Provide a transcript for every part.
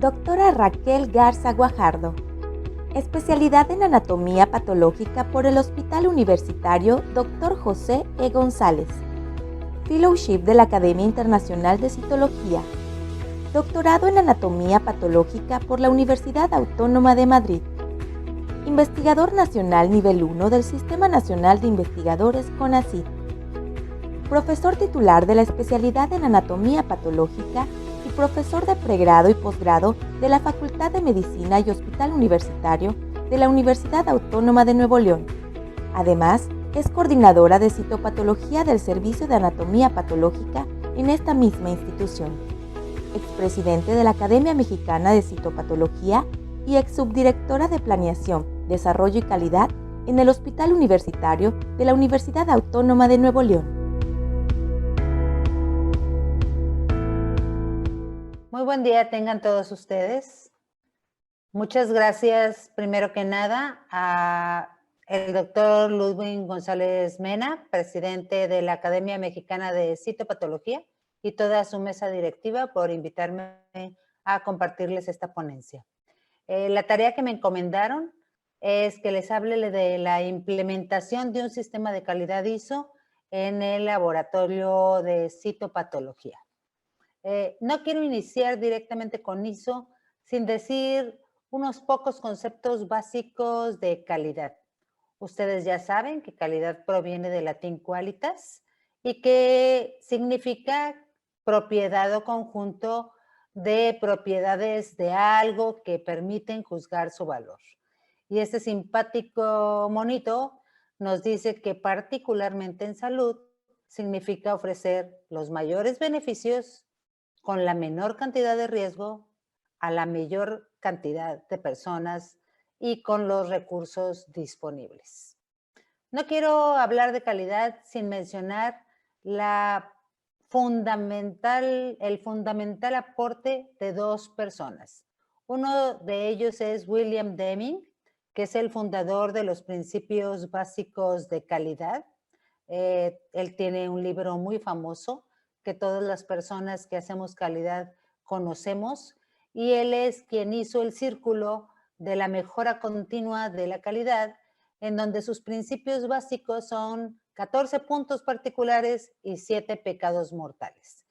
Doctora Raquel Garza Guajardo, especialidad en anatomía patológica por el Hospital Universitario Dr. José E. González, Fellowship de la Academia Internacional de Citología, doctorado en anatomía patológica por la Universidad Autónoma de Madrid, investigador nacional nivel 1 del Sistema Nacional de Investigadores CONACYT, profesor titular de la especialidad en anatomía patológica y profesor de pregrado y posgrado de la Facultad de Medicina y Hospital Universitario de la Universidad Autónoma de Nuevo León. Además, es coordinadora de citopatología del Servicio de Anatomía Patológica en esta misma institución, expresidente de la Academia Mexicana de Citopatología y exsubdirectora de Planeación, Desarrollo y Calidad en el Hospital Universitario de la Universidad Autónoma de Nuevo León. Muy buen día tengan todos ustedes. Muchas gracias, primero que nada, a el doctor Ludwig González Mena, presidente de la Academia Mexicana de Citopatología, y toda su mesa directiva por invitarme a compartirles esta ponencia. La tarea que me encomendaron es que les hable de la implementación de un sistema de calidad ISO en el laboratorio de citopatología. No quiero iniciar directamente con ISO sin decir unos pocos conceptos básicos de calidad. Ustedes ya saben que calidad proviene del latín qualitas y que significa propiedad o conjunto de propiedades de algo que permiten juzgar su valor. Y este simpático monito nos dice que particularmente en salud significa ofrecer los mayores beneficios con la menor cantidad de riesgo a la mayor cantidad de personas y con los recursos disponibles. No quiero hablar de calidad sin mencionar el fundamental aporte de dos personas. Uno de ellos es William Deming, que es el fundador de los principios básicos de calidad. Él tiene un libro muy famoso que todas las personas que hacemos calidad conocemos, y él es quien hizo el círculo de la mejora continua de la calidad, en donde sus principios básicos son 14 puntos particulares y 7 pecados mortales.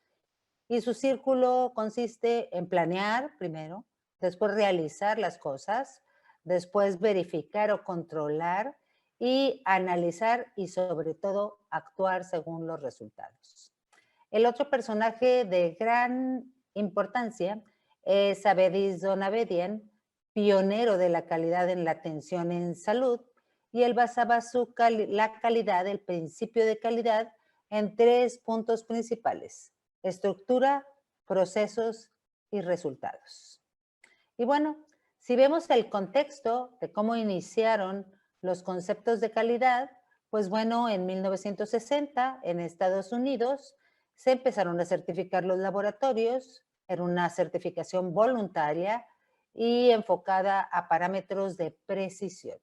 Y su círculo consiste en planear primero, después realizar las cosas, después verificar o controlar y analizar y sobre todo actuar según los resultados. El otro personaje de gran importancia es Abedis Donabedian, pionero de la calidad en la atención en salud, y él basaba la calidad, el principio de calidad, en 3 puntos principales: estructura, procesos y resultados. Y bueno, si vemos el contexto de cómo iniciaron los conceptos de calidad, pues bueno, en 1960 en Estados Unidos se empezaron a certificar los laboratorios. Era una certificación voluntaria y enfocada a parámetros de precisión.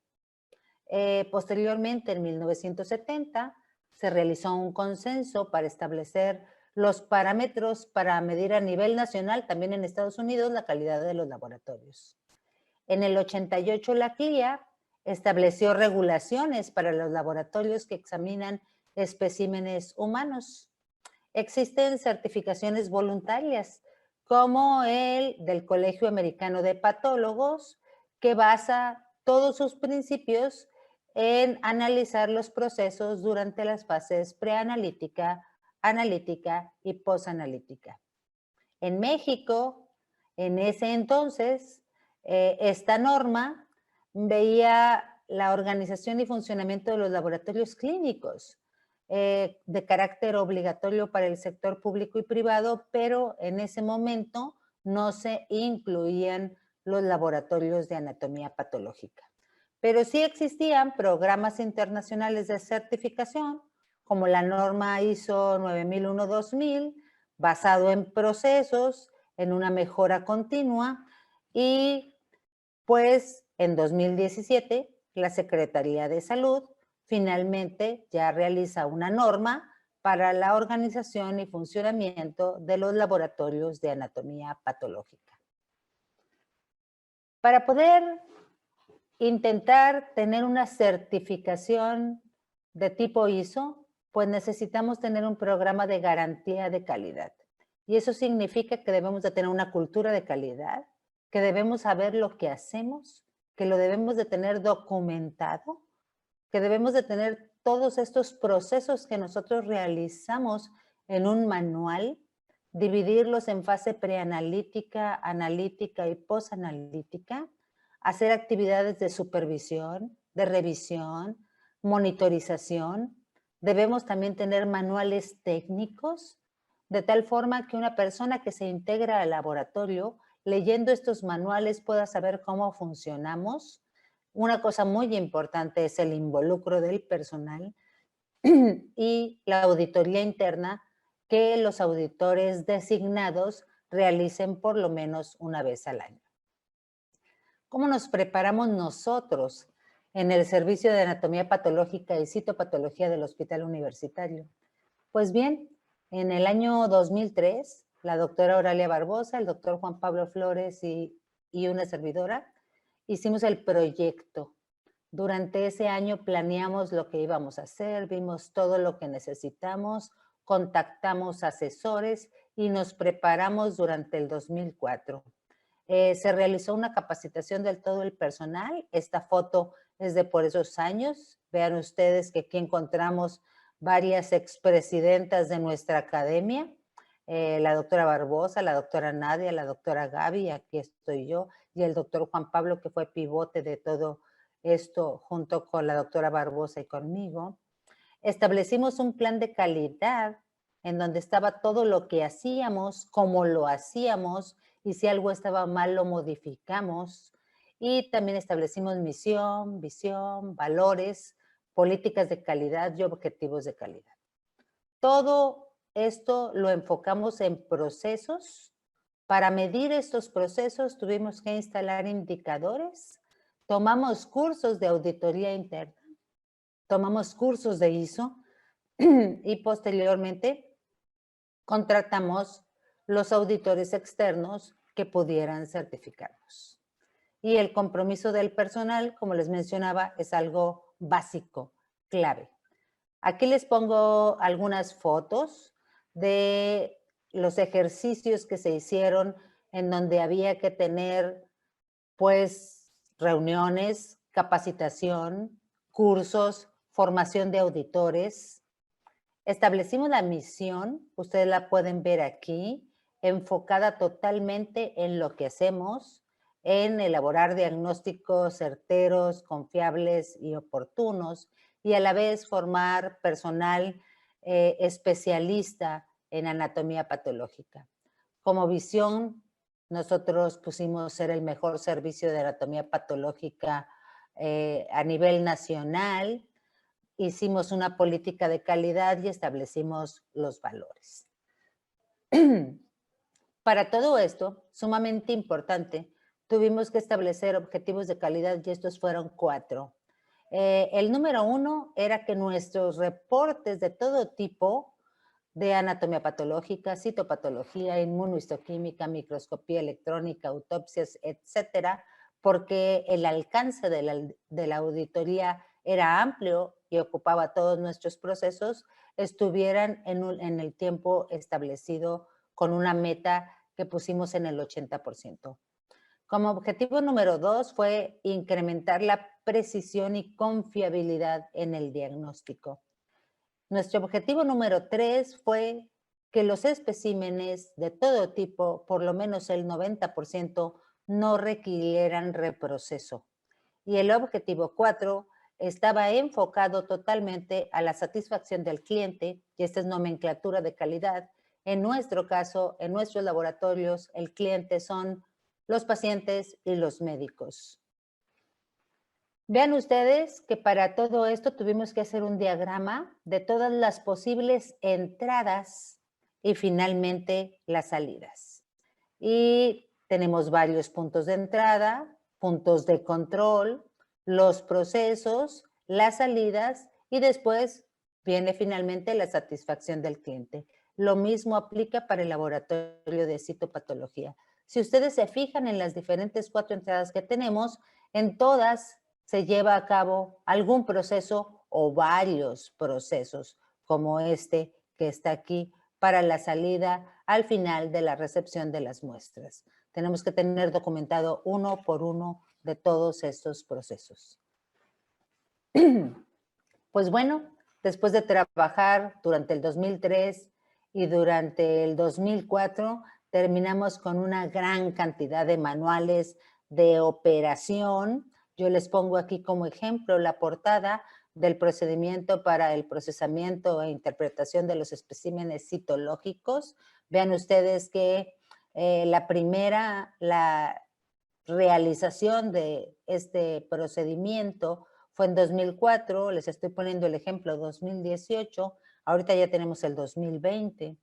Posteriormente, en 1970, se realizó un consenso para establecer los parámetros para medir a nivel nacional, también en Estados Unidos, la calidad de los laboratorios. En el 88, la CLIA estableció regulaciones para los laboratorios que examinan especímenes humanos. Existen certificaciones voluntarias, como el del Colegio Americano de Patólogos, que basa todos sus principios en analizar los procesos durante las fases preanalítica, analítica y posanalítica. En México, en ese entonces, esta norma veía la organización y funcionamiento de los laboratorios clínicos de carácter obligatorio para el sector público y privado, pero en ese momento no se incluían los laboratorios de anatomía patológica. Pero sí existían programas internacionales de certificación, como la norma ISO 9001-2000, basado en procesos, en una mejora continua, y pues en 2017 la Secretaría de Salud finalmente ya realiza una norma para la organización y funcionamiento de los laboratorios de anatomía patológica. Para poder intentar tener una certificación de tipo ISO, pues necesitamos tener un programa de garantía de calidad. Y eso significa que debemos de tener una cultura de calidad, que debemos saber lo que hacemos, que lo debemos de tener documentado, que debemos de tener todos estos procesos que nosotros realizamos en un manual, dividirlos en fase preanalítica, analítica y posanalítica, hacer actividades de supervisión, de revisión, monitorización. Debemos también tener manuales técnicos, de tal forma que una persona que se integra al laboratorio, leyendo estos manuales, pueda saber cómo funcionamos. Una cosa muy importante es el involucro del personal y la auditoría interna que los auditores designados realicen por lo menos una vez al año. ¿Cómo nos preparamos nosotros en el Servicio de Anatomía Patológica y Citopatología del Hospital Universitario? Pues bien, en el año 2003, la doctora Oralia Barbosa, el doctor Juan Pablo Flores y una servidora, hicimos el proyecto. Durante ese año planeamos lo que íbamos a hacer, vimos todo lo que necesitamos, contactamos asesores y nos preparamos durante el 2004. Se realizó una capacitación del todo el personal. Esta foto es de por esos años. Vean ustedes que aquí encontramos varias expresidentas de nuestra academia, la doctora Barbosa, la doctora Nadia, la doctora Gaby, aquí estoy yo, y el doctor Juan Pablo, que fue pivote de todo esto junto con la doctora Barbosa y conmigo. Establecimos un plan de calidad en donde estaba todo lo que hacíamos, cómo lo hacíamos, y si algo estaba mal lo modificamos. Y también establecimos misión, visión, valores, políticas de calidad y objetivos de calidad. Todo esto lo enfocamos en procesos. Para medir estos procesos tuvimos que instalar indicadores, tomamos cursos de auditoría interna, tomamos cursos de ISO y posteriormente contratamos los auditores externos que pudieran certificarnos. Y el compromiso del personal, como les mencionaba, es algo básico, clave. Aquí les pongo algunas fotos de los ejercicios que se hicieron en donde había que tener, pues, reuniones, capacitación, cursos, formación de auditores. Establecimos la misión, ustedes la pueden ver aquí, enfocada totalmente en lo que hacemos, en elaborar diagnósticos certeros, confiables y oportunos, y a la vez formar personal especialista en anatomía patológica. Como visión, nosotros pusimos ser el mejor servicio de anatomía patológica a nivel nacional. Hicimos una política de calidad y establecimos los valores. Para todo esto, sumamente importante, tuvimos que establecer objetivos de calidad y estos fueron 4. El número 1 era que nuestros reportes de todo tipo de anatomía patológica, citopatología, inmunohistoquímica, microscopía electrónica, autopsias, etcétera, porque el alcance de la auditoría era amplio y ocupaba todos nuestros procesos, estuvieran en el tiempo establecido con una meta que pusimos en el 80%. Como objetivo número 2 fue incrementar la precisión y confiabilidad en el diagnóstico. Nuestro objetivo número 3 fue que los especímenes de todo tipo, por lo menos el 90%, no requirieran reproceso. Y el objetivo 4 estaba enfocado totalmente a la satisfacción del cliente, y esta es nomenclatura de calidad. En nuestro caso, en nuestros laboratorios, el cliente son los pacientes y los médicos. Vean ustedes que para todo esto tuvimos que hacer un diagrama de todas las posibles entradas y finalmente las salidas. Y tenemos varios puntos de entrada, puntos de control, los procesos, las salidas y después viene finalmente la satisfacción del cliente. Lo mismo aplica para el laboratorio de citopatología. Si ustedes se fijan en las diferentes 4 entradas que tenemos, en todas se lleva a cabo algún proceso o varios procesos, como este que está aquí para la salida al final de la recepción de las muestras. Tenemos que tener documentado uno por uno de todos estos procesos. Pues bueno, después de trabajar durante el 2003 y durante el 2004, terminamos con una gran cantidad de manuales de operación. Yo les pongo aquí como ejemplo la portada del procedimiento para el procesamiento e interpretación de los especímenes citológicos. Vean ustedes que la realización de este procedimiento fue en 2004, les estoy poniendo el ejemplo 2018, ahorita ya tenemos el 2020.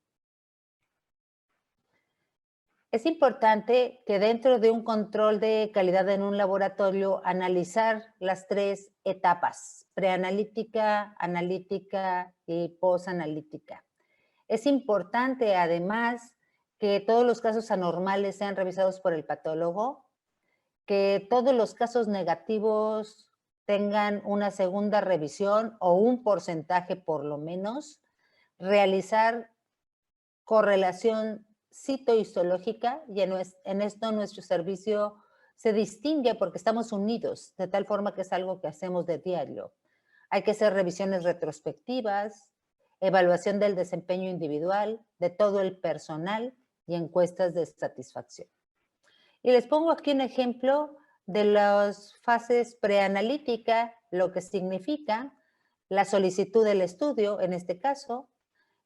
Es importante que dentro de un control de calidad en un laboratorio analizar las 3 etapas, preanalítica, analítica y posanalítica. Es importante además que todos los casos anormales sean revisados por el patólogo, que todos los casos negativos tengan una segunda revisión o un porcentaje por lo menos, realizar correlación citohistológica, y en esto nuestro servicio se distingue porque estamos unidos, de tal forma que es algo que hacemos de diario. Hay que hacer revisiones retrospectivas, evaluación del desempeño individual, de todo el personal y encuestas de satisfacción. Y les pongo aquí un ejemplo de las fases preanalítica, lo que significa la solicitud del estudio, en este caso,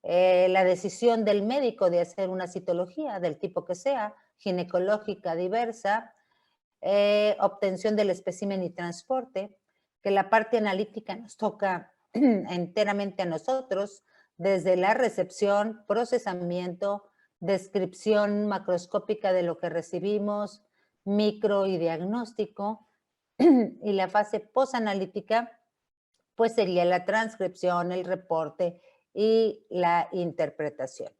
la decisión del médico de hacer una citología del tipo que sea, ginecológica diversa, obtención del espécimen y transporte, que la parte analítica nos toca enteramente a nosotros, desde la recepción, procesamiento, descripción macroscópica de lo que recibimos, micro y diagnóstico, y la fase posanalítica, pues sería la transcripción, el reporte y la interpretación.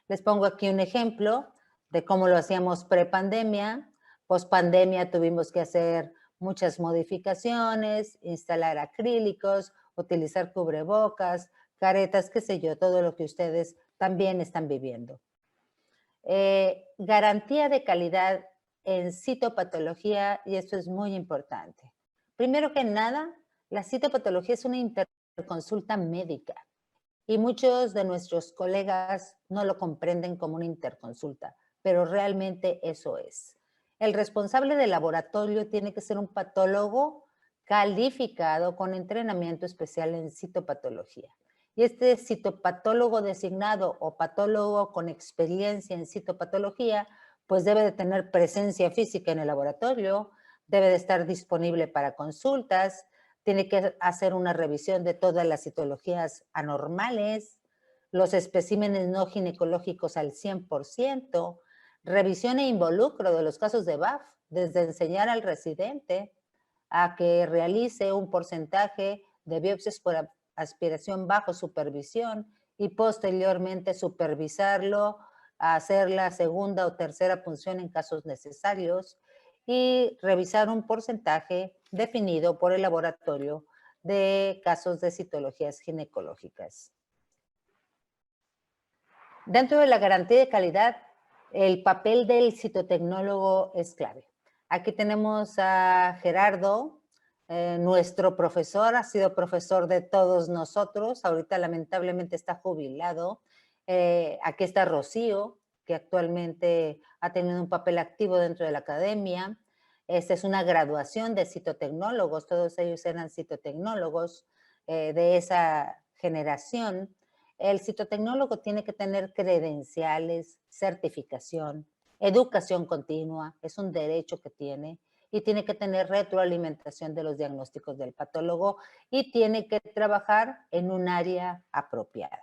Les pongo aquí un ejemplo de cómo lo hacíamos prepandemia. Pospandemia tuvimos que hacer muchas modificaciones, instalar acrílicos, utilizar cubrebocas, caretas, qué sé yo, todo lo que ustedes también están viviendo. Garantía de calidad en citopatología, y esto es muy importante. Primero que nada, la citopatología es una interconsulta médica y muchos de nuestros colegas no lo comprenden como una interconsulta, pero realmente eso es. El responsable del laboratorio tiene que ser un patólogo calificado con entrenamiento especial en citopatología. Y este citopatólogo designado o patólogo con experiencia en citopatología, pues debe de tener presencia física en el laboratorio, debe de estar disponible para consultas, tiene que hacer una revisión de todas las citologías anormales, los especímenes no ginecológicos al 100%, revisión e involucro de los casos de BAF, desde enseñar al residente a que realice un porcentaje de biopsias por aspiración bajo supervisión y posteriormente supervisarlo, hacer la segunda o tercera punción en casos necesarios y revisar un porcentaje definido por el laboratorio de casos de citologías ginecológicas. Dentro de la garantía de calidad, el papel del citotecnólogo es clave. Aquí tenemos a Gerardo, nuestro profesor, ha sido profesor de todos nosotros, ahorita lamentablemente está jubilado. Aquí está Rocío, que actualmente ha tenido un papel activo dentro de la academia. Esta es una graduación de citotecnólogos, todos ellos eran citotecnólogos de esa generación. El citotecnólogo tiene que tener credenciales, certificación, educación continua, es un derecho que tiene, y tiene que tener retroalimentación de los diagnósticos del patólogo y tiene que trabajar en un área apropiada.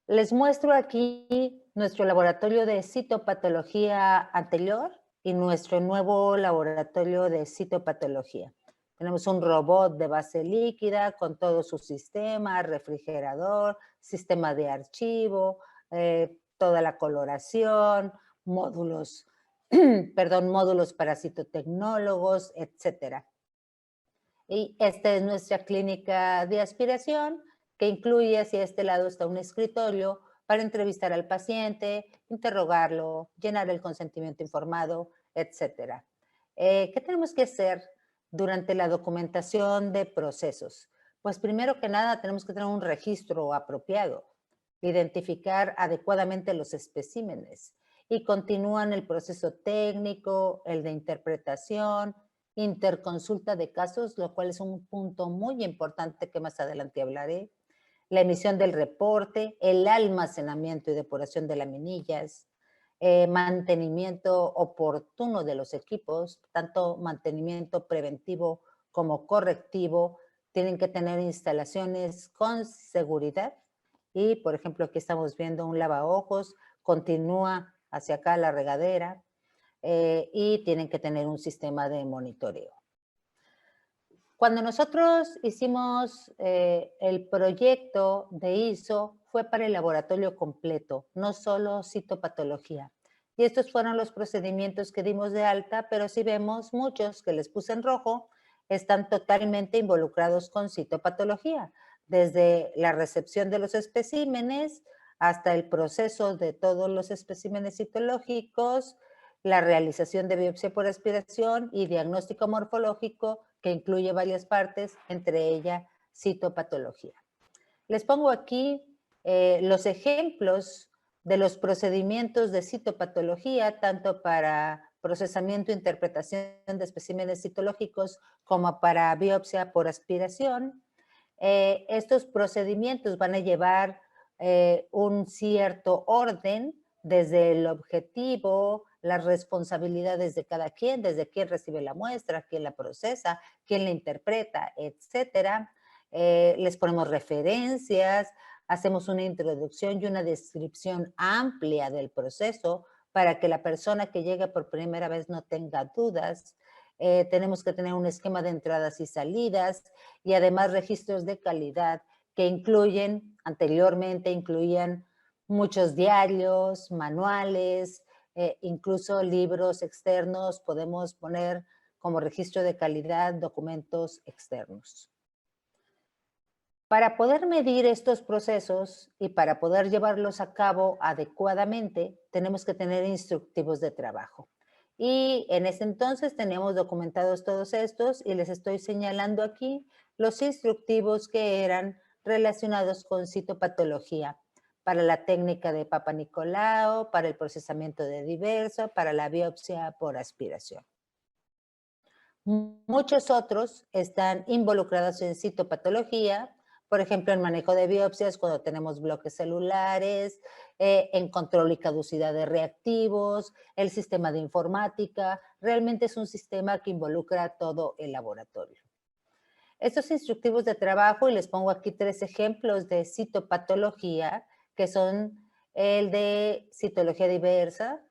Les muestro aquí nuestro laboratorio de citopatología anterior y nuestro nuevo laboratorio de citopatología. Tenemos un robot de base líquida con todo su sistema, refrigerador, sistema de archivo, toda la coloración, módulos, perdón, módulos para citotecnólogos, etcétera. Y esta es nuestra clínica de aspiración, que incluye hacia este lado está un escritorio para entrevistar al paciente, interrogarlo, llenar el consentimiento informado, etcétera. ¿Qué tenemos que hacer durante la documentación de procesos? Pues primero que nada tenemos que tener un registro apropiado, identificar adecuadamente los especímenes y continúan el proceso técnico, el de interpretación, interconsulta de casos, lo cual es un punto muy importante que más adelante hablaré, la emisión del reporte, el almacenamiento y depuración de laminillas, mantenimiento oportuno de los equipos, tanto mantenimiento preventivo como correctivo, tienen que tener instalaciones con seguridad y, por ejemplo, aquí estamos viendo un lavaojos, continúa hacia acá la regadera, y tienen que tener un sistema de monitoreo. Cuando nosotros hicimos el proyecto de ISO, fue para el laboratorio completo, no solo citopatología. Y estos fueron los procedimientos que dimos de alta, pero si vemos muchos que les puse en rojo, están totalmente involucrados con citopatología, desde la recepción de los especímenes hasta el proceso de todos los especímenes citológicos, la realización de biopsia por aspiración y diagnóstico morfológico que incluye varias partes, entre ellas citopatología. Les pongo aquí los ejemplos de los procedimientos de citopatología, tanto para procesamiento e interpretación de especímenes citológicos como para biopsia por aspiración. Estos procedimientos van a llevar un cierto orden desde el objetivo, las responsabilidades de cada quien, desde quién recibe la muestra, quién la procesa, quién la interpreta, etcétera. Les ponemos referencias, hacemos una introducción y una descripción amplia del proceso para que la persona que llegue por primera vez no tenga dudas. Tenemos que tener un esquema de entradas y salidas y además registros de calidad que anteriormente incluían muchos diarios, manuales, incluso libros externos, podemos poner como registro de calidad documentos externos. Para poder medir estos procesos y para poder llevarlos a cabo adecuadamente, tenemos que tener instructivos de trabajo. Y en ese entonces teníamos documentados todos estos y les estoy señalando aquí los instructivos que eran relacionados con citopatología, para la técnica de Papa Nicolau, para el procesamiento de diverso, para la biopsia por aspiración. Muchos otros están involucrados en citopatología, por ejemplo, en manejo de biopsias cuando tenemos bloques celulares, en control y caducidad de reactivos, el sistema de informática. Realmente es un sistema que involucra todo el laboratorio. Estos instructivos de trabajo, y les pongo aquí 3 ejemplos de citopatología, que son el de citología diversa,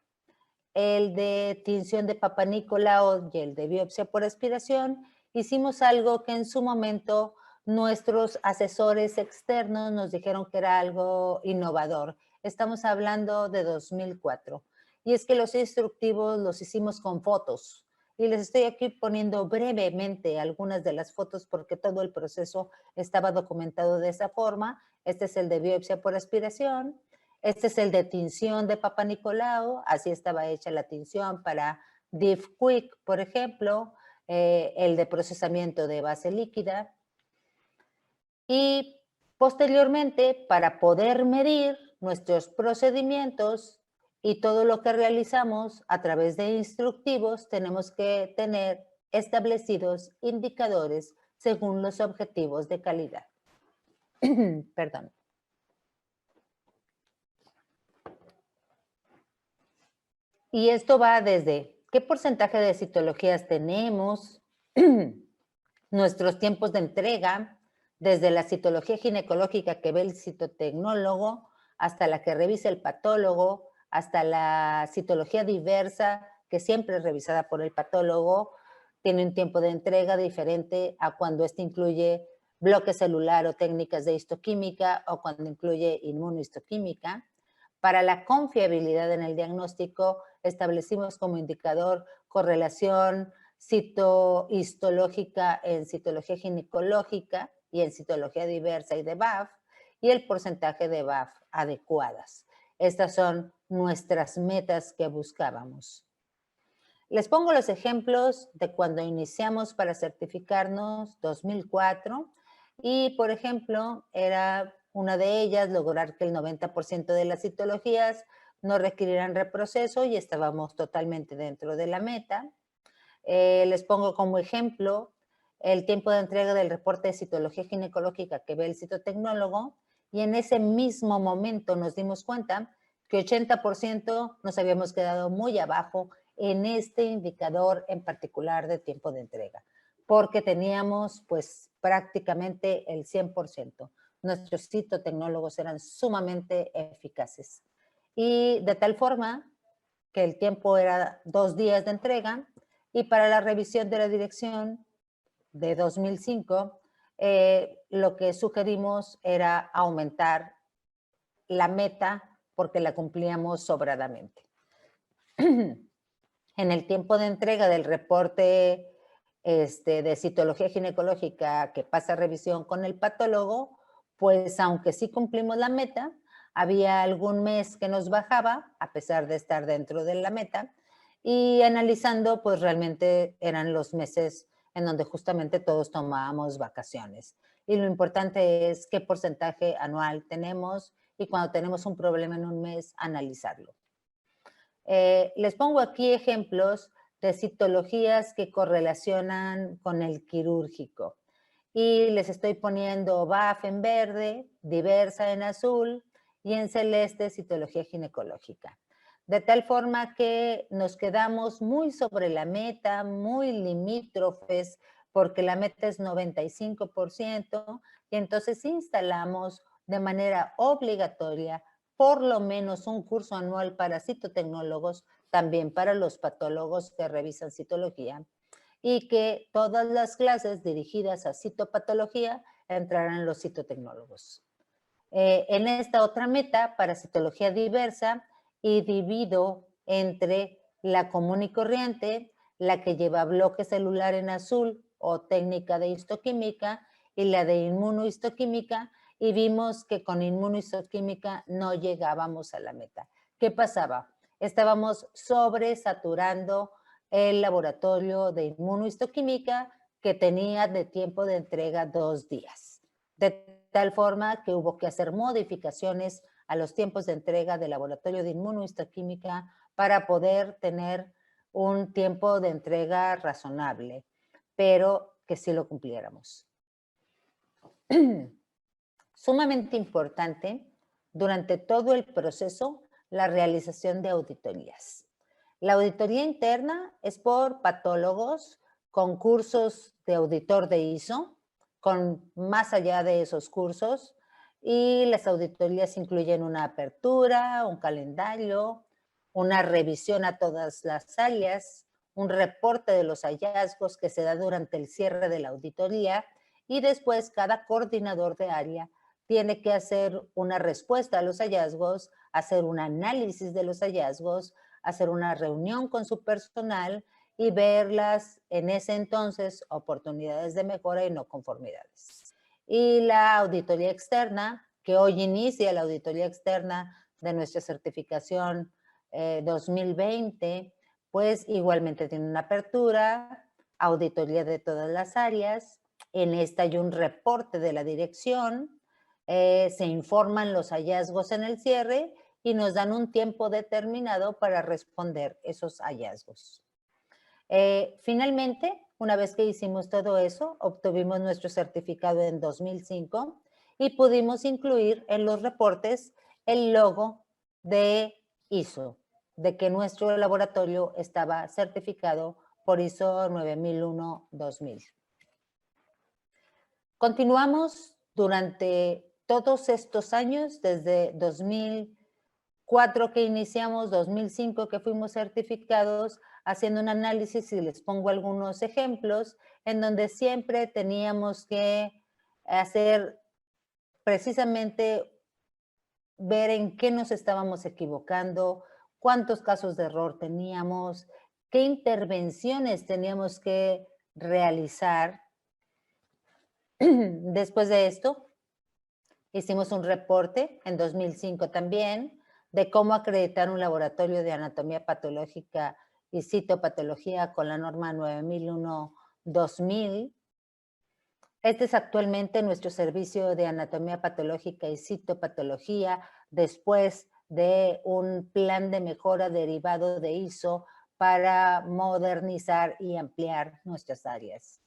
el de tinción de Papa Nicolau y el de biopsia por aspiración. Hicimos algo que en su momento nuestros asesores externos nos dijeron que era algo innovador. Estamos hablando de 2004. Y es que los instructivos los hicimos con fotos. Y les estoy aquí poniendo brevemente algunas de las fotos porque todo el proceso estaba documentado de esa forma. Este es el de biopsia por aspiración. Este es el de tinción de Papa Nicolau. Así estaba hecha la tinción para Diff Quick, por ejemplo. El de procesamiento de base líquida. Y posteriormente, para poder medir nuestros procedimientos y todo lo que realizamos a través de instructivos, tenemos que tener establecidos indicadores según los objetivos de calidad. Perdón. Y esto va desde qué porcentaje de citologías tenemos, nuestros tiempos de entrega, desde la citología ginecológica que ve el citotecnólogo, hasta la que revisa el patólogo, hasta la citología diversa, que siempre es revisada por el patólogo, tiene un tiempo de entrega diferente a cuando este incluye bloque celular o técnicas de histoquímica o cuando incluye inmunohistoquímica. Para la confiabilidad en el diagnóstico, establecimos como indicador correlación citohistológica en citología ginecológica y en citología diversa y de BAF, y el porcentaje de BAF adecuadas. Estas son nuestras metas que buscábamos. Les pongo los ejemplos de cuando iniciamos para certificarnos, 2004, y por ejemplo, era una de ellas lograr que el 90% de las citologías no requirieran reproceso y estábamos totalmente dentro de la meta. Les pongo como ejemplo el tiempo de entrega del reporte de citología ginecológica que ve el citotecnólogo, y en ese mismo momento nos dimos cuenta que 80% nos habíamos quedado muy abajo en este indicador en particular de tiempo de entrega, porque teníamos pues prácticamente el 100%. Nuestros citotecnólogos eran sumamente eficaces. Y de tal forma que el tiempo era 2 días de entrega, y para la revisión de la dirección de 2005, lo que sugerimos era aumentar la meta porque la cumplíamos sobradamente. En el tiempo de entrega del reporte de citología ginecológica que pasa a revisión con el patólogo, pues aunque sí cumplimos la meta, había algún mes que nos bajaba, a pesar de estar dentro de la meta, y analizando, pues realmente eran los meses en donde justamente todos tomábamos vacaciones. Y lo importante es qué porcentaje anual tenemos, y cuando tenemos un problema en un mes, analizarlo. Les pongo aquí ejemplos de citologías que correlacionan con el quirúrgico. Y les estoy poniendo BAF en verde, diversa en azul, y en celeste citología ginecológica. De tal forma que nos quedamos muy sobre la meta, muy limítrofes, porque la meta es 95%, y entonces instalamos de manera obligatoria por lo menos un curso anual para citotecnólogos, también para los patólogos que revisan citología, y que todas las clases dirigidas a citopatología entrarán los citotecnólogos. En esta otra meta, para citología diversa, y divido entre la común y corriente, la que lleva bloque celular en azul o técnica de histoquímica, y la de inmunohistoquímica, y vimos que con inmunohistoquímica no llegábamos a la meta. ¿Qué pasaba? Estábamos sobresaturando el laboratorio de inmunohistoquímica, que tenía de tiempo de entrega 2 días. De tal forma que hubo que hacer modificaciones a los tiempos de entrega del laboratorio de inmunohistoquímica para poder tener un tiempo de entrega razonable, pero que sí lo cumpliéramos. Sumamente importante durante todo el proceso la realización de auditorías. La auditoría interna es por patólogos con cursos de auditor de ISO, con más allá de esos cursos, y las auditorías incluyen una apertura, un calendario, una revisión a todas las áreas, un reporte de los hallazgos que se da durante el cierre de la auditoría, y después cada coordinador de área tiene que hacer una respuesta a los hallazgos, hacer un análisis de los hallazgos, hacer una reunión con su personal y verlas en ese entonces oportunidades de mejora y no conformidades. Y la auditoría externa, que hoy inicia la auditoría externa de nuestra certificación 2020, pues igualmente tiene una apertura, auditoría de todas las áreas. En esta hay un reporte de la dirección, se informan los hallazgos en el cierre y nos dan un tiempo determinado para responder esos hallazgos. Finalmente, una vez que hicimos todo eso, obtuvimos nuestro certificado en 2005 y pudimos incluir en los reportes el logo de ISO, de que nuestro laboratorio estaba certificado por ISO 9001-2000. Continuamos durante todos estos años, desde 2004 que iniciamos, 2005 que fuimos certificados, haciendo un análisis, y les pongo algunos ejemplos, en donde siempre teníamos que hacer precisamente ver en qué nos estábamos equivocando, cuántos casos de error teníamos, qué intervenciones teníamos que realizar. Después de esto, hicimos un reporte en 2005 también de cómo acreditar un laboratorio de anatomía patológica y citopatología con la norma 9001-2000. Este es actualmente nuestro servicio de anatomía patológica y citopatología después de un plan de mejora derivado de ISO para modernizar y ampliar nuestras áreas.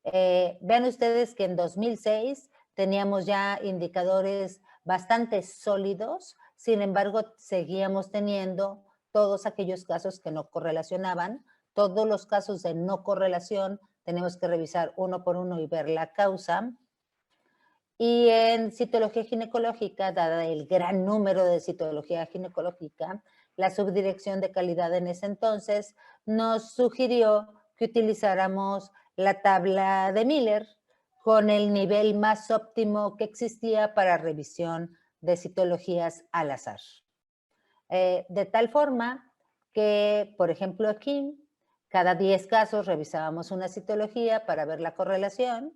Vean ustedes que en 2006 teníamos ya indicadores bastante sólidos, sin embargo, seguíamos teniendo todos aquellos casos que no correlacionaban. Todos los casos de no correlación tenemos que revisar uno por uno y ver la causa. Y en citología ginecológica, dada el gran número de citología ginecológica, la subdirección de calidad en ese entonces nos sugirió que utilizáramos la tabla de Miller con el nivel más óptimo que existía para revisión de citologías al azar. De tal forma que, por ejemplo, aquí, cada 10 casos revisábamos una citología para ver la correlación,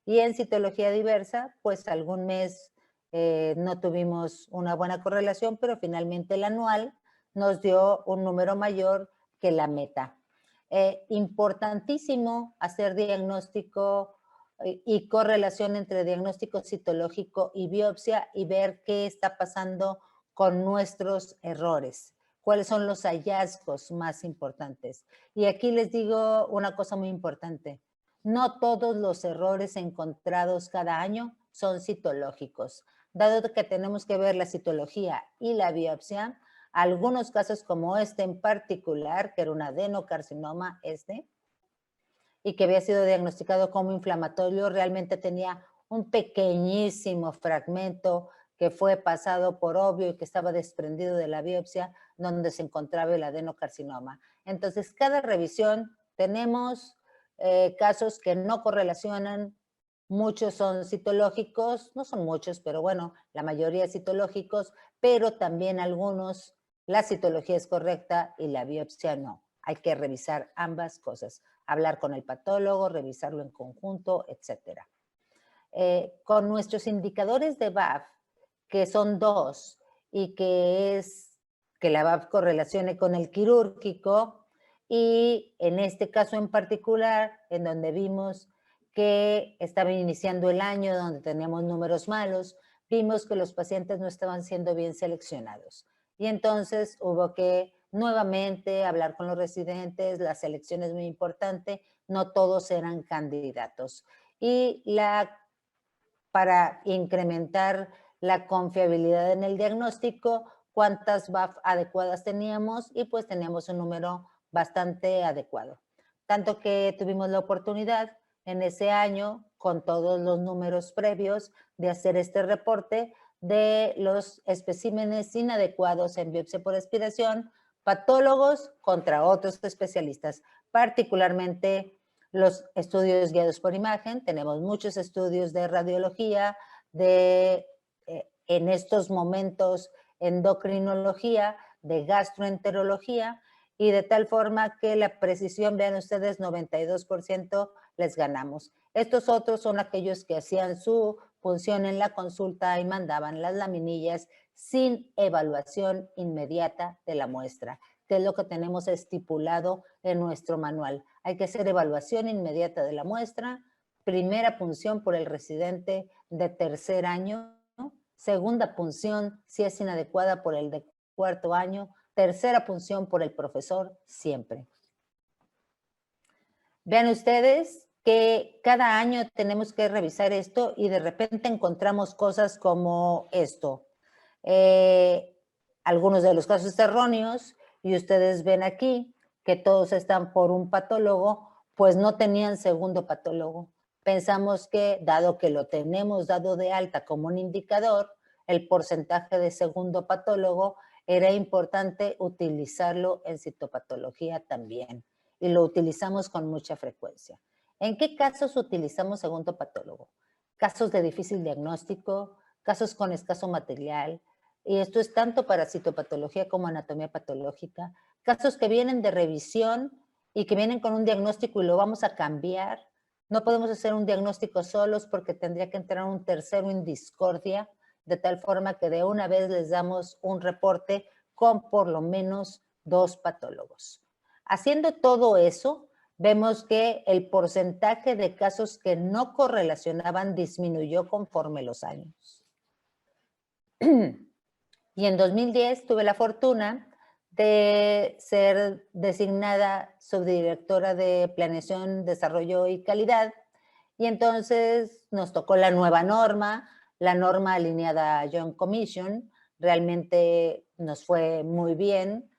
y en citología diversa, pues algún mes no tuvimos una buena correlación, pero finalmente el anual nos dio un número mayor que la meta. Importantísimo hacer diagnóstico y correlación entre diagnóstico citológico y biopsia y ver qué está pasando con nuestros errores, cuáles son los hallazgos más importantes. Y aquí les digo una cosa muy importante. No todos los errores encontrados cada año son citológicos. Dado que tenemos que ver la citología y la biopsia, algunos casos como este en particular, que era un adenocarcinoma y que había sido diagnosticado como inflamatorio, realmente tenía un pequeñísimo fragmento que fue pasado por obvio y que estaba desprendido de la biopsia donde se encontraba el adenocarcinoma. Entonces, cada revisión tenemos casos que no correlacionan, muchos son citológicos, no son muchos, pero bueno, la mayoría citológicos, pero también algunos, la citología es correcta y la biopsia no. Hay que revisar ambas cosas, hablar con el patólogo, revisarlo en conjunto, etcétera. Con nuestros indicadores de BAF, que son 2, y que es que la BAF correlacione con el quirúrgico, y en este caso en particular, en donde vimos que estaba iniciando el año, donde teníamos números malos, vimos que los pacientes no estaban siendo bien seleccionados. Y entonces hubo que nuevamente hablar con los residentes, la selección es muy importante, no todos eran candidatos. Y para incrementar la confiabilidad en el diagnóstico, cuántas BAF adecuadas teníamos, y pues teníamos un número bastante adecuado. Tanto que tuvimos la oportunidad en ese año, con todos los números previos, de hacer este reporte de los especímenes inadecuados en biopsia por aspiración, patólogos contra otros especialistas, particularmente los estudios guiados por imagen. Tenemos muchos estudios de radiología, en estos momentos endocrinología, de gastroenterología, y de tal forma que la precisión, vean ustedes, 92% les ganamos. Estos otros son aquellos que hacían su función en la consulta y mandaban las laminillas sin evaluación inmediata de la muestra, que es lo que tenemos estipulado en nuestro manual. Hay que hacer evaluación inmediata de la muestra, primera punción por el residente de tercer año, segunda punción si es inadecuada por el de cuarto año, tercera punción por el profesor siempre. Vean ustedes que cada año tenemos que revisar esto y de repente encontramos cosas como esto. Algunos de los casos erróneos, y ustedes ven aquí que todos están por un patólogo, pues no tenían segundo patólogo. Pensamos que, dado que lo tenemos dado de alta como un indicador, el porcentaje de segundo patólogo, era importante utilizarlo en citopatología también. Y lo utilizamos con mucha frecuencia. ¿En qué casos utilizamos segundo patólogo? Casos de difícil diagnóstico, casos con escaso material, y esto es tanto para citopatología como anatomía patológica, casos que vienen de revisión y que vienen con un diagnóstico y lo vamos a cambiar. No podemos hacer un diagnóstico solos porque tendría que entrar un tercero en discordia, de tal forma que de una vez les damos un reporte con por lo menos 2 patólogos. Haciendo todo eso, vemos que el porcentaje de casos que no correlacionaban disminuyó conforme los años. Y en 2010 tuve la fortuna de ser designada subdirectora de Planeación, Desarrollo y Calidad. Y entonces nos tocó la nueva norma, la norma alineada a Joint Commission. Realmente nos fue muy bien.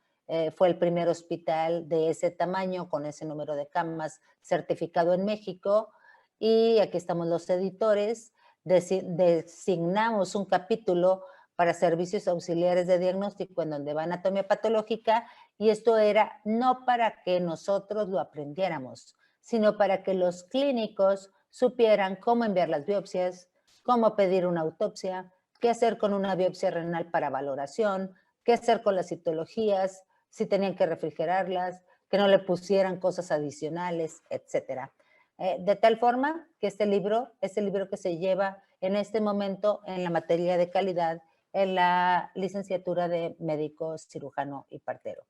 Fue el primer hospital de ese tamaño, con ese número de camas, certificado en México. Y aquí estamos los editores. Designamos un capítulo para servicios auxiliares de diagnóstico en donde va anatomía patológica, y esto era no para que nosotros lo aprendiéramos, sino para que los clínicos supieran cómo enviar las biopsias, cómo pedir una autopsia, qué hacer con una biopsia renal para valoración, qué hacer con las citologías, si tenían que refrigerarlas, que no le pusieran cosas adicionales, etc. De tal forma que este libro es el libro que se lleva en este momento en la materia de calidad en la licenciatura de médico, cirujano y partero.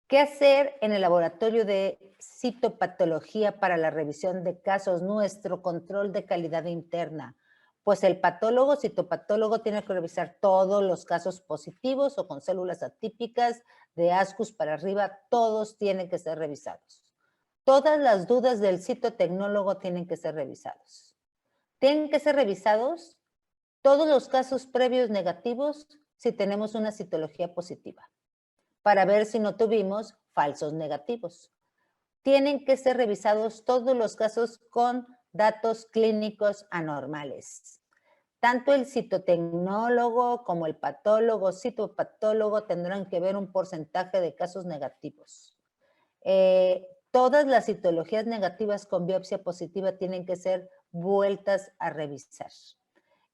¿Qué hacer en el laboratorio de citopatología para la revisión de casos, nuestro control de calidad interna? Pues el patólogo, citopatólogo, tiene que revisar todos los casos positivos o con células atípicas de ASCUS para arriba, todos tienen que ser revisados. Todas las dudas del citotecnólogo tienen que ser revisados. Tienen que ser revisados todos los casos previos negativos si tenemos una citología positiva, para ver si no tuvimos falsos negativos. Tienen que ser revisados todos los casos con datos clínicos anormales. Tanto el citotecnólogo como el patólogo, citopatólogo tendrán que ver un porcentaje de casos negativos. Todas las citologías negativas con biopsia positiva tienen que ser vueltas a revisar.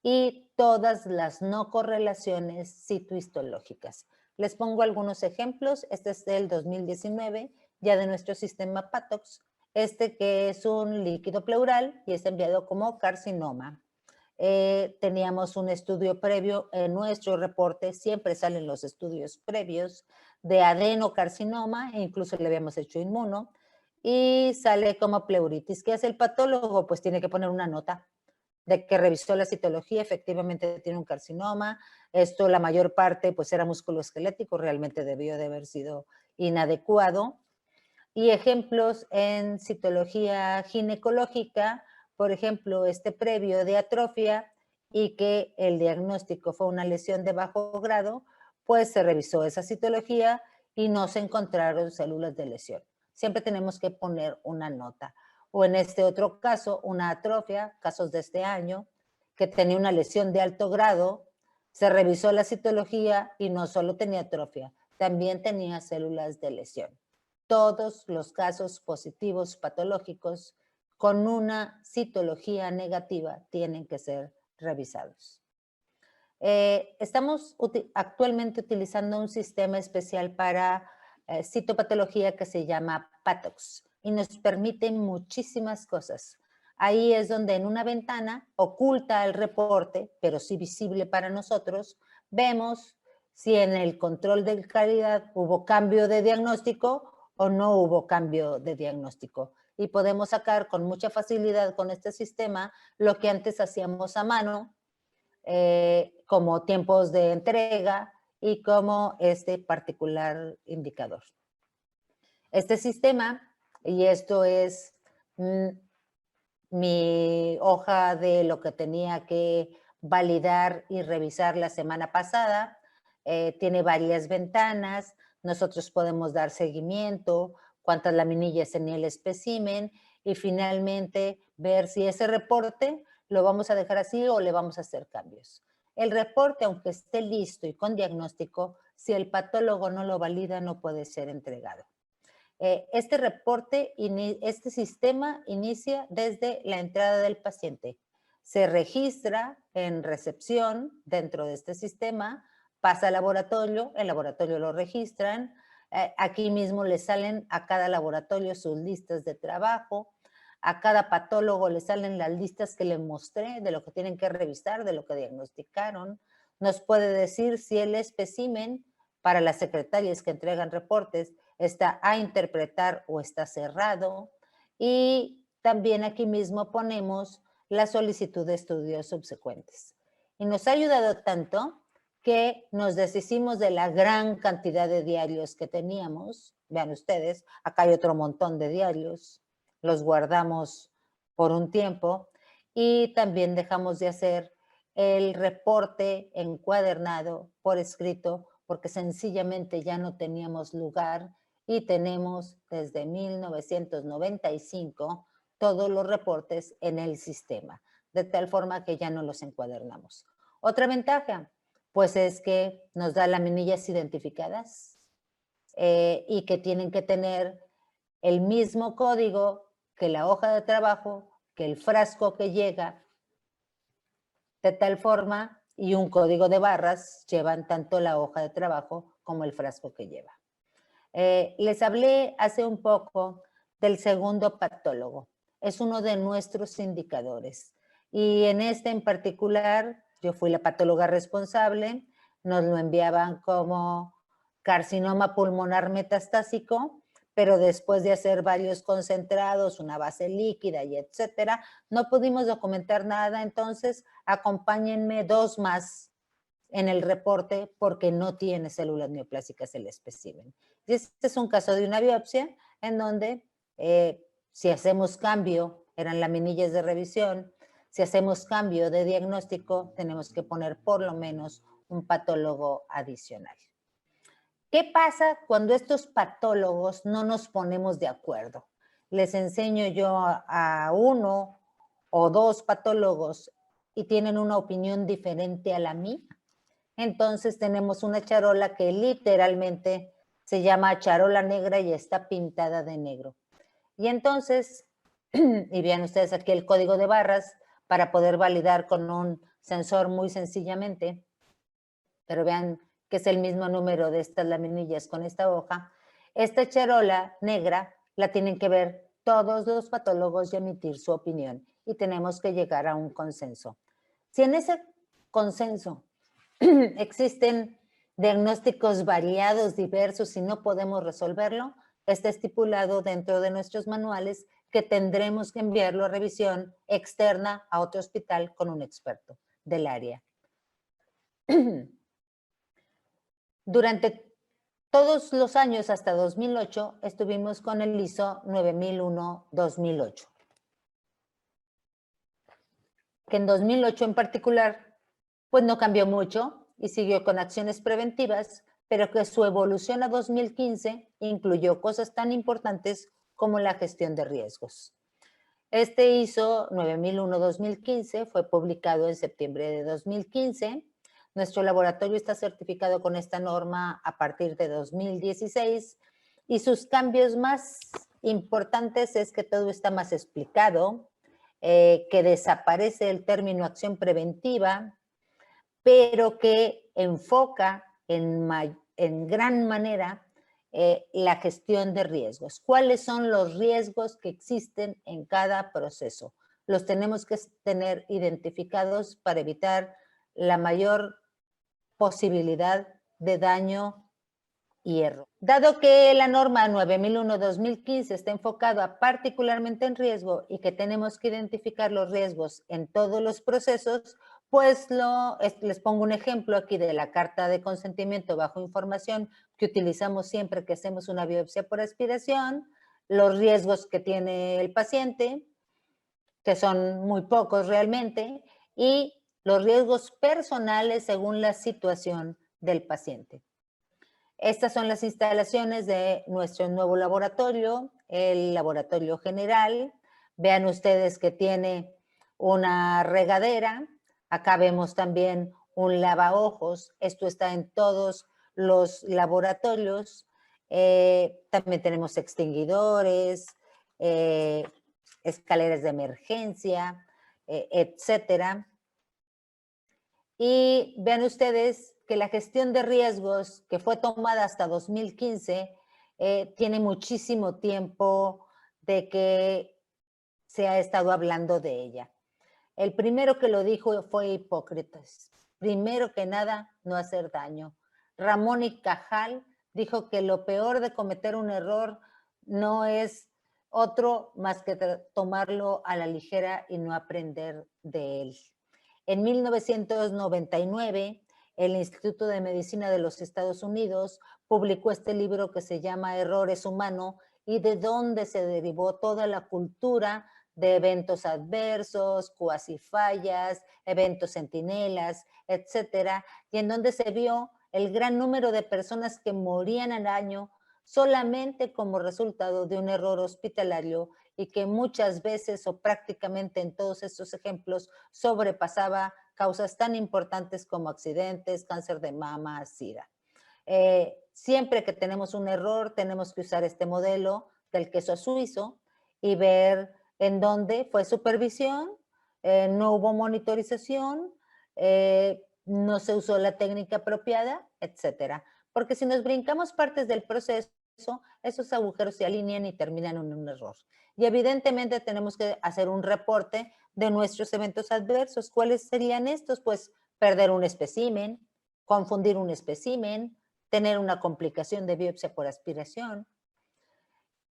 Y todas las no correlaciones citohistológicas. Les pongo algunos ejemplos. Este es del 2019, ya de nuestro sistema PATOX, que es un líquido pleural y es enviado como carcinoma. Teníamos un estudio previo en nuestro reporte, siempre salen los estudios previos de adenocarcinoma, e incluso le habíamos hecho inmuno, y sale como pleuritis. ¿Qué hace el patólogo? Pues tiene que poner una nota de que revisó la citología, efectivamente tiene un carcinoma. Esto, la mayor parte, pues era musculoesquelético, realmente debió de haber sido inadecuado. Y ejemplos en citología ginecológica, por ejemplo, previo de atrofia y que el diagnóstico fue una lesión de bajo grado, pues se revisó esa citología y no se encontraron células de lesión. Siempre tenemos que poner una nota. O en este otro caso, una atrofia, casos de este año, que tenía una lesión de alto grado, se revisó la citología y no solo tenía atrofia, también tenía células de lesión. Todos los casos positivos patológicos con una citología negativa tienen que ser revisados. Estamos actualmente utilizando un sistema especial para citopatología que se llama PATOX y nos permite muchísimas cosas. Ahí es donde en una ventana oculta el reporte, pero sí visible para nosotros, vemos si en el control de calidad hubo cambio de diagnóstico o no hubo cambio de diagnóstico. Y podemos sacar con mucha facilidad con este sistema lo que antes hacíamos a mano, como tiempos de entrega y como este particular indicador. Este sistema, y esto es mi hoja de lo que tenía que validar y revisar la semana pasada, tiene varias ventanas, nosotros podemos dar seguimiento, cuántas laminillas tenía el espécimen y finalmente ver si ese reporte lo vamos a dejar así o le vamos a hacer cambios. El reporte, aunque esté listo y con diagnóstico, si el patólogo no lo valida, no puede ser entregado. Este sistema inicia desde la entrada del paciente. se registra en recepción dentro de este sistema, pasa al laboratorio, el laboratorio lo registran, aquí mismo le salen a cada laboratorio sus listas de trabajo, a cada patólogo le salen las listas que le mostré de lo que tienen que revisar, de lo que diagnosticaron, nos puede decir si el espécimen para las secretarias que entregan reportes está a interpretar o está cerrado, y también aquí mismo ponemos la solicitud de estudios subsecuentes. Y nos ha ayudado tanto que nos deshicimos de la gran cantidad de diarios que teníamos. Vean ustedes, acá hay otro montón de diarios, los guardamos por un tiempo y también dejamos de hacer el reporte encuadernado por escrito porque sencillamente ya no teníamos lugar y tenemos desde 1995 todos los reportes en el sistema, de tal forma que ya no los encuadernamos. Otra ventaja, pues es que nos da laminillas identificadas y que tienen que tener el mismo código que la hoja de trabajo, que el frasco que llega, de tal forma, y un código de barras llevan tanto la hoja de trabajo como el frasco que lleva. Les hablé hace un poco del segundo patólogo. Es uno de nuestros indicadores. Y en este en particular, yo fui la patóloga responsable, nos lo enviaban como carcinoma pulmonar metastásico, pero después de hacer varios concentrados, una base líquida y etcétera, no pudimos documentar nada, entonces acompáñenme 2 más en el reporte porque no tiene células neoplásicas el espécimen. Y este es un caso de una biopsia en donde si hacemos cambio, eran laminillas de revisión, si hacemos cambio de diagnóstico, tenemos que poner por lo menos un patólogo adicional. ¿Qué pasa cuando estos patólogos no nos ponemos de acuerdo? Les enseño yo a 1 o 2 patólogos y tienen una opinión diferente a la mía. Entonces tenemos una charola que literalmente se llama charola negra y está pintada de negro. Y entonces, y vean ustedes aquí el código de barras para poder validar con un sensor muy sencillamente, pero vean que es el mismo número de estas laminillas con esta hoja. Esta charola negra la tienen que ver todos los patólogos y emitir su opinión y tenemos que llegar a un consenso. Si en ese consenso existen diagnósticos variados, diversos y no podemos resolverlo, está estipulado dentro de nuestros manuales que tendremos que enviarlo a revisión externa a otro hospital con un experto del área. Durante todos los años hasta 2008 estuvimos con el ISO 9001-2008. Que en 2008 en particular, pues no cambió mucho y siguió con acciones preventivas, pero que su evolución a 2015 incluyó cosas tan importantes como la gestión de riesgos. Este ISO 9001-2015 fue publicado en septiembre de 2015. Nuestro laboratorio está certificado con esta norma a partir de 2016 y sus cambios más importantes es que todo está más explicado, que desaparece el término acción preventiva, pero que enfoca en gran manera la gestión de riesgos. ¿Cuáles son los riesgos que existen en cada proceso? Los tenemos que tener identificados para evitar la mayor posibilidad de daño y error. Dado que la norma 9001-2015 está enfocada particularmente en riesgo y que tenemos que identificar los riesgos en todos los procesos, pues les pongo un ejemplo aquí de la carta de consentimiento bajo información que utilizamos siempre que hacemos una biopsia por aspiración, los riesgos que tiene el paciente, que son muy pocos realmente, y los riesgos personales según la situación del paciente. Estas son las instalaciones de nuestro nuevo laboratorio, el laboratorio general. Vean ustedes que tiene una regadera. Acá vemos también un lavaojos. Esto está en todos los laboratorios. También tenemos extinguidores, escaleras de emergencia. etcétera. Y vean ustedes que la gestión de riesgos que fue tomada hasta 2015 tiene muchísimo tiempo de que se ha estado hablando de ella. El primero que lo dijo fue Hipócrates. Primero que nada, no hacer daño. Ramón y Cajal dijo que lo peor de cometer un error no es otro más que tomarlo a la ligera y no aprender de él. En 1999, el Instituto de Medicina de los Estados Unidos publicó este libro que se llama Errores Humanos y de donde se derivó toda la cultura de eventos adversos, cuasifallas, eventos centinelas, etcétera, y en donde se vio el gran número de personas que morían al año solamente como resultado de un error hospitalario y que muchas veces o prácticamente en todos estos ejemplos sobrepasaba causas tan importantes como accidentes, cáncer de mama, SIDA. Siempre que tenemos un error tenemos que usar este modelo del queso suizo y ver en dónde fue supervisión, no hubo monitorización, no se usó la técnica apropiada, etcétera. Porque si nos brincamos partes del proceso, esos agujeros se alinean y terminan en un error. Y evidentemente tenemos que hacer un reporte de nuestros eventos adversos. ¿Cuáles serían estos? Pues perder un espécimen, confundir un espécimen, tener una complicación de biopsia por aspiración.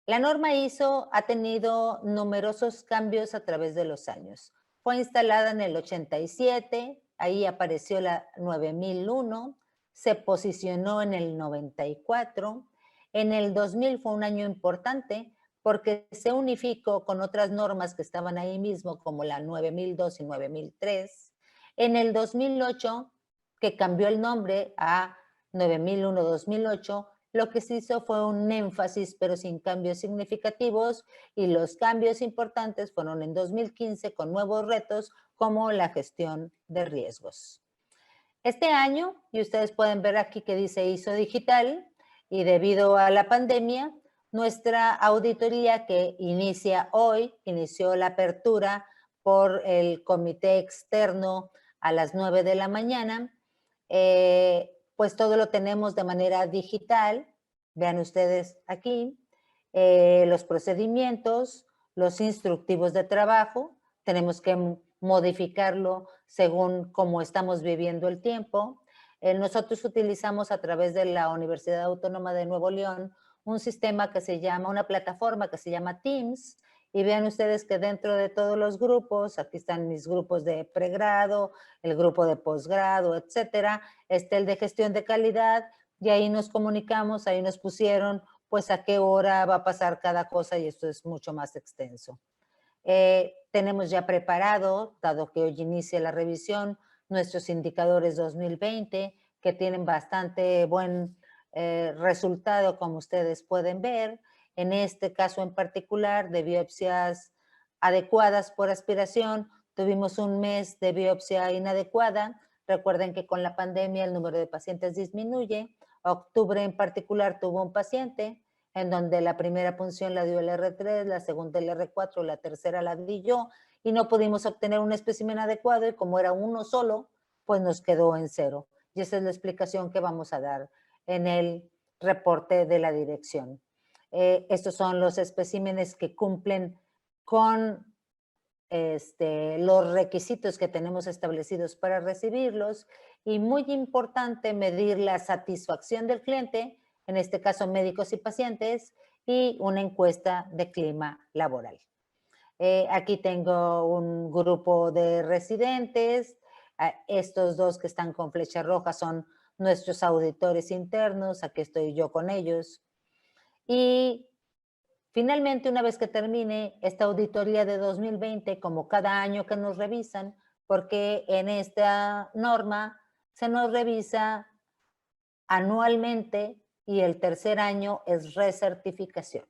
La norma ISO ha tenido numerosos cambios a través de los años. Fue instalada en el 87, ahí apareció la 9001, se posicionó en el 94, en el 2000 fue un año importante porque se unificó con otras normas que estaban ahí mismo, como la 9002 y 9003. En el 2008, que cambió el nombre a 9001-2008, lo que se hizo fue un énfasis, pero sin cambios significativos, y los cambios importantes fueron en 2015 con nuevos retos como la gestión de riesgos. Este año, y ustedes pueden ver aquí que dice ISO Digital, y debido a la pandemia, nuestra auditoría que inicia hoy, inició la apertura por el comité externo a las 9 de la mañana, pues todo lo tenemos de manera digital. Vean ustedes aquí los procedimientos, los instructivos de trabajo. Tenemos que modificarlo según cómo estamos viviendo el tiempo. Nosotros utilizamos a través de la Universidad Autónoma de Nuevo León un sistema que se llama, una plataforma que se llama Teams, y vean ustedes que dentro de todos los grupos, aquí están mis grupos de pregrado, el grupo de posgrado, etcétera, está el de gestión de calidad, y ahí nos comunicamos, ahí nos pusieron pues a qué hora va a pasar cada cosa, y esto es mucho más extenso. Tenemos ya preparado, dado que hoy inicia la revisión, nuestros indicadores 2020, que tienen bastante buen resultado, como ustedes pueden ver. En este caso en particular, de biopsias adecuadas por aspiración, tuvimos un mes de biopsia inadecuada. Recuerden que con la pandemia el número de pacientes disminuye. Octubre en particular tuvo un paciente en donde la primera punción la dio el R3, la segunda el R4, la tercera la di yo, y no pudimos obtener un espécimen adecuado, y como era uno solo, pues nos quedó en 0. Y esa es la explicación que vamos a dar en el reporte de la dirección. Estos son los especímenes que cumplen con los requisitos que tenemos establecidos para recibirlos, y muy importante medir la satisfacción del cliente, en este caso médicos y pacientes, y una encuesta de clima laboral. Aquí tengo un grupo de residentes. Estos dos que están con flecha roja son nuestros auditores internos. Aquí estoy yo con ellos. Y finalmente, una vez que termine esta auditoría de 2020, como cada año que nos revisan, porque en esta norma se nos revisa anualmente y el tercer año es recertificación.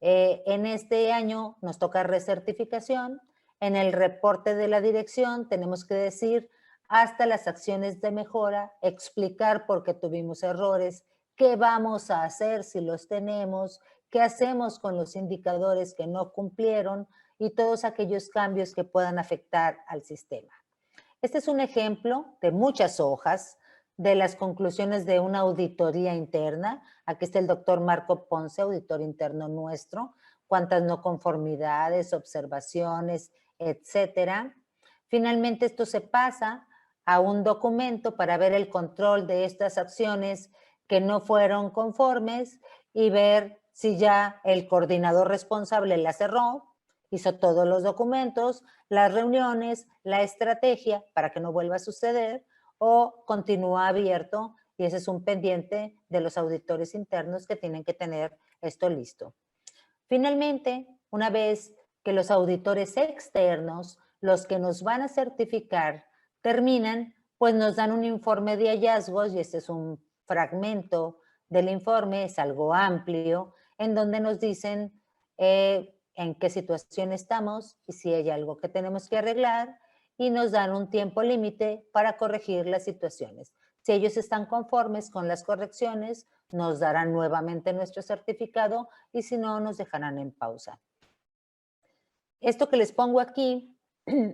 En este año nos toca recertificación. En el reporte de la dirección tenemos que decir hasta las acciones de mejora, explicar por qué tuvimos errores, qué vamos a hacer si los tenemos, qué hacemos con los indicadores que no cumplieron, y todos aquellos cambios que puedan afectar al sistema. Este es un ejemplo de muchas hojas de las conclusiones de una auditoría interna. Aquí está el doctor Marco Ponce, auditor interno nuestro, cuántas no conformidades, observaciones, etcétera. Finalmente, esto se pasa a un documento para ver el control de estas acciones que no fueron conformes y ver si ya el coordinador responsable la cerró, hizo todos los documentos, las reuniones, la estrategia para que no vuelva a suceder, o continúa abierto, y ese es un pendiente de los auditores internos que tienen que tener esto listo. Finalmente, una vez que los auditores externos, los que nos van a certificar, terminan, pues nos dan un informe de hallazgos, y este es un fragmento del informe, es algo amplio, en donde nos dicen en qué situación estamos y si hay algo que tenemos que arreglar, y nos dan un tiempo límite para corregir las situaciones. Si ellos están conformes con las correcciones, nos darán nuevamente nuestro certificado, y si no, nos dejarán en pausa. Esto que les pongo aquí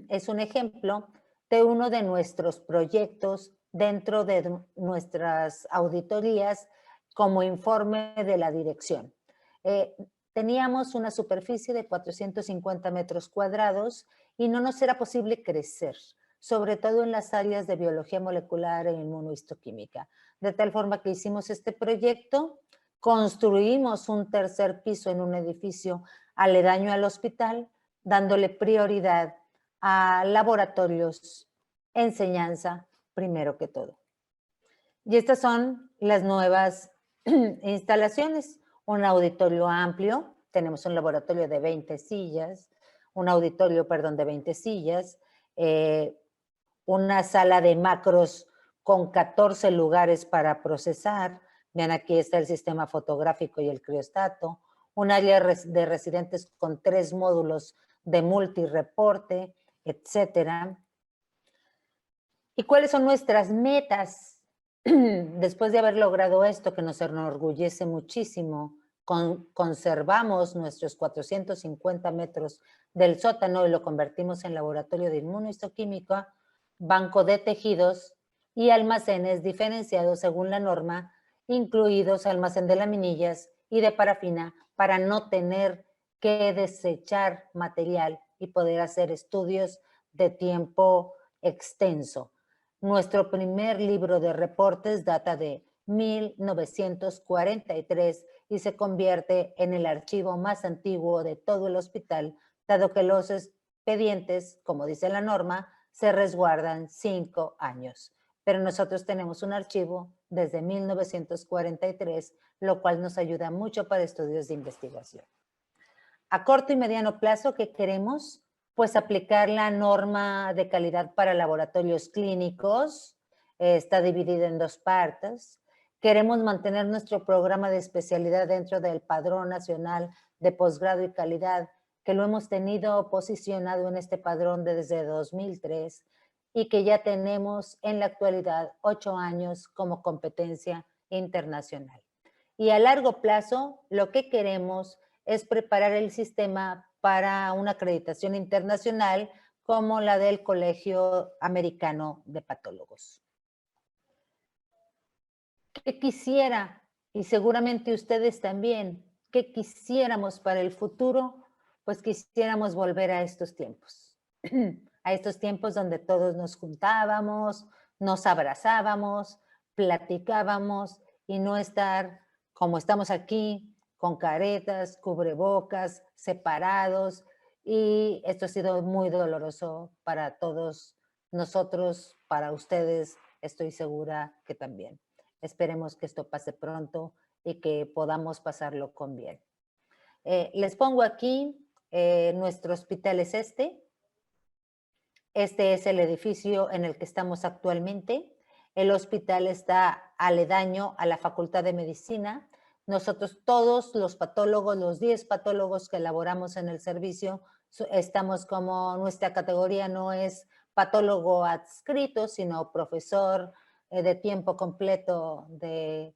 es un ejemplo de uno de nuestros proyectos dentro de nuestras auditorías como informe de la dirección. Teníamos una superficie de 450 metros cuadrados y no nos era posible crecer, sobre todo en las áreas de biología molecular e inmunohistoquímica. De tal forma que hicimos este proyecto, construimos un tercer piso en un edificio aledaño al hospital, dándole prioridad a laboratorios, enseñanza, primero que todo. Y estas son las nuevas instalaciones. Un auditorio amplio, tenemos un laboratorio de 20 sillas, un auditorio, perdón, de 20 sillas, una sala de macros con 14 lugares para procesar. Vean, aquí está el sistema fotográfico y el criostato. Un área de residentes con 3 módulos de multireporte, etcétera. ¿Y cuáles son nuestras metas? Después de haber logrado esto, que nos enorgullece muchísimo, conservamos nuestros 450 metros del sótano y lo convertimos en laboratorio de inmunohistoquímica, banco de tejidos y almacenes diferenciados según la norma, incluidos almacén de laminillas y de parafina, para no tener que desechar material y poder hacer estudios de tiempo extenso. Nuestro primer libro de reportes data de 1943 y se convierte en el archivo más antiguo de todo el hospital, dado que los expedientes, como dice la norma, se resguardan 5 años. Pero nosotros tenemos un archivo desde 1943, lo cual nos ayuda mucho para estudios de investigación. A corto y mediano plazo, ¿qué queremos? Pues aplicar la norma de calidad para laboratorios clínicos. Está dividida en 2 partes. Queremos mantener nuestro programa de especialidad dentro del Padrón Nacional de Posgrado y Calidad, que lo hemos tenido posicionado en este padrón desde 2003 y que ya tenemos en la actualidad 8 años como competencia internacional. Y a largo plazo, lo que queremos es preparar el sistema para una acreditación internacional como la del Colegio Americano de Patólogos. ¿Qué quisiera? Y seguramente ustedes también, ¿qué quisiéramos para el futuro? Pues quisiéramos volver a estos tiempos. A estos tiempos donde todos nos juntábamos, nos abrazábamos, platicábamos y no estar como estamos aquí, con caretas, cubrebocas, separados, y esto ha sido muy doloroso para todos nosotros, para ustedes, estoy segura que también. Esperemos que esto pase pronto y que podamos pasarlo con bien. Les pongo aquí, nuestro hospital es este. Este es el edificio en el que estamos actualmente. El hospital está aledaño a la Facultad de Medicina. Nosotros todos los patólogos, los 10 patólogos que elaboramos en el servicio, estamos como, nuestra categoría no es patólogo adscrito, sino profesor de tiempo completo de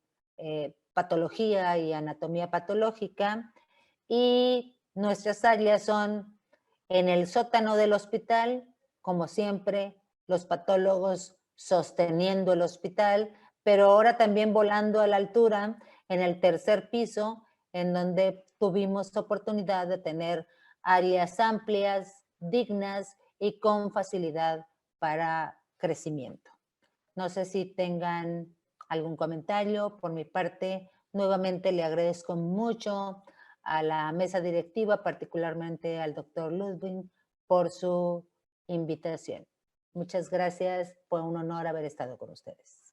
patología y anatomía patológica. Y nuestras áreas son En el sótano del hospital, como siempre, los patólogos sosteniendo el hospital, pero ahora también volando a la altura en el tercer piso, en donde tuvimos oportunidad de tener áreas amplias, dignas y con facilidad para crecimiento. No sé si tengan algún comentario. Por mi parte, nuevamente le agradezco mucho a la mesa directiva, particularmente al doctor Ludwig, por su invitación. Muchas gracias. Fue un honor haber estado con ustedes.